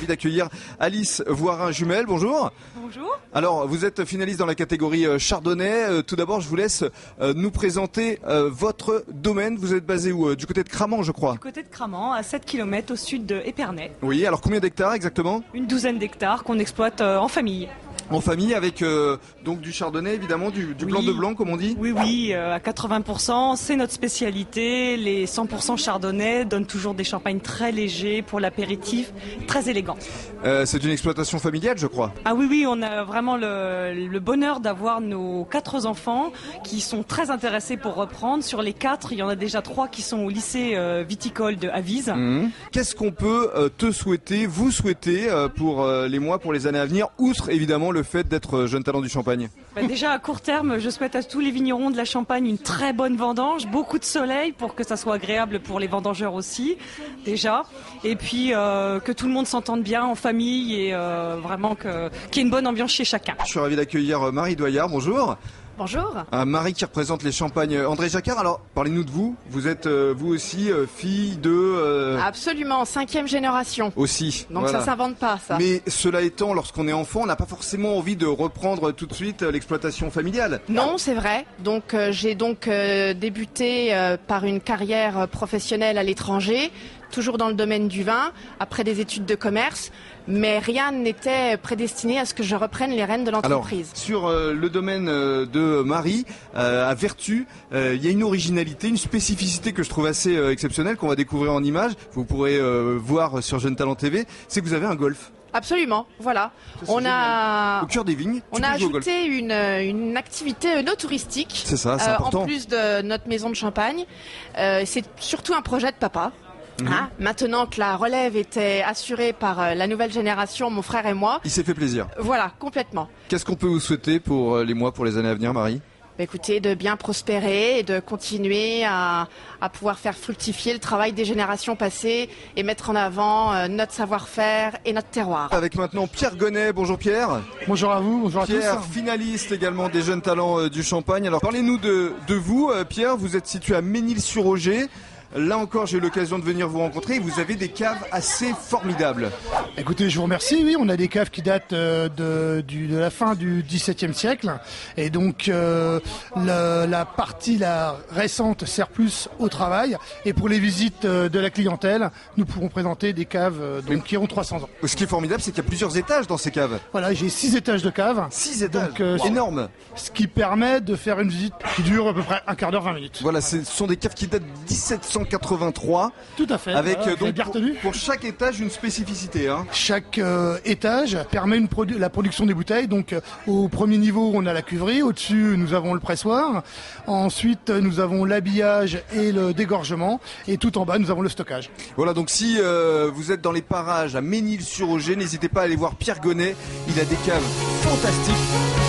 d'accueillir Alice Voirin-Jumel. Bonjour. Bonjour. Alors, vous êtes finaliste dans la catégorie Chardonnay. Tout d'abord, je vous laisse nous présenter votre domaine. Vous êtes basé où? Du côté de Cramant, je crois. Du côté de Cramant, à 7 km au sud de Épernay. Oui, alors combien d'hectares exactement? Une douzaine d'hectares qu'on exploite en famille. En famille avec donc du chardonnay évidemment, du blanc de blanc comme on dit. Oui, à 80%, c'est notre spécialité. Les 100% chardonnay donnent toujours des champagnes très légers pour l'apéritif, très élégants. C'est une exploitation familiale, je crois. Ah oui, on a vraiment le bonheur d'avoir nos 4 enfants qui sont très intéressés pour reprendre. Sur les 4, il y en a déjà 3 qui sont au lycée viticole de Avise. Qu'est-ce qu'on peut vous souhaiter pour les mois, pour les années à venir, outre évidemment le fait d'être jeune talent du Champagne? Déjà à court terme, je souhaite à tous les vignerons de la Champagne une très bonne vendange, beaucoup de soleil pour que ça soit agréable pour les vendangeurs aussi, déjà. Et puis que tout le monde s'entende bien en famille et vraiment qu'il y ait une bonne ambiance chez chacun. Je suis ravi d'accueillir Marie Doyard, bonjour. Bonjour. Marie qui représente les Champagnes André Jacquard. Alors, parlez-nous de vous. Vous êtes vous aussi fille de... Absolument, 5e génération. Aussi. Donc voilà. ça s'invente pas, ça. Mais cela étant, lorsqu'on est enfant, on n'a pas forcément envie de reprendre tout de suite l'exploitation familiale. Non, c'est vrai. Donc j'ai débuté par une carrière professionnelle à l'étranger, toujours dans le domaine du vin, après des études de commerce, mais rien n'était prédestiné à ce que je reprenne les rênes de l'entreprise. Alors, sur le domaine de Marie, à Vertus, il y a une originalité, une spécificité que je trouve assez exceptionnelle, qu'on va découvrir en images, vous pourrez voir sur Jeune Talent TV, c'est que vous avez un golf. Absolument, voilà. On a au cœur des vignes. On a ajouté une activité no touristique. C'est ça, c'est important. En plus de notre maison de champagne. C'est surtout un projet de papa. Maintenant que la relève était assurée par la nouvelle génération, mon frère et moi. Il s'est fait plaisir. Voilà, complètement. Qu'est-ce qu'on peut vous souhaiter pour les mois, pour les années à venir, Marie? Écoutez, de bien prospérer et de continuer à pouvoir faire fructifier le travail des générations passées et mettre en avant notre savoir-faire et notre terroir. Avec maintenant Pierre Gonnet. Bonjour Pierre. Bonjour à vous, bonjour Pierre, à tous. finaliste également des jeunes talents du Champagne. Alors parlez-nous de vous, Pierre. Vous êtes situé à Ménil-sur-Oger. Là encore, j'ai eu l'occasion de venir vous rencontrer et vous avez des caves assez formidables. Écoutez, je vous remercie. Oui, on a des caves qui datent de la fin du XVIIe siècle. Et donc, la partie récente sert plus au travail. Et pour les visites de la clientèle, nous pourrons présenter des caves qui ont 300 ans. Ce qui est formidable, c'est qu'il y a plusieurs étages dans ces caves. Voilà, j'ai 6 étages de caves. 6 étages, donc, énorme. Ce qui permet de faire une visite qui dure à peu près un quart d'heure, 20 minutes. Voilà, ce sont des caves qui datent de 1783. Tout à fait. Avec voilà, donc pour chaque étage une spécificité. Chaque étage permet la production des bouteilles. Donc au premier niveau, on a la cuverie. Au-dessus, nous avons le pressoir. Ensuite, nous avons l'habillage et le dégorgement. Et tout en bas, nous avons le stockage. Voilà, donc si vous êtes dans les parages à Ménil-sur-Oger, n'hésitez pas à aller voir Pierre Gonnet. Il a des caves fantastiques.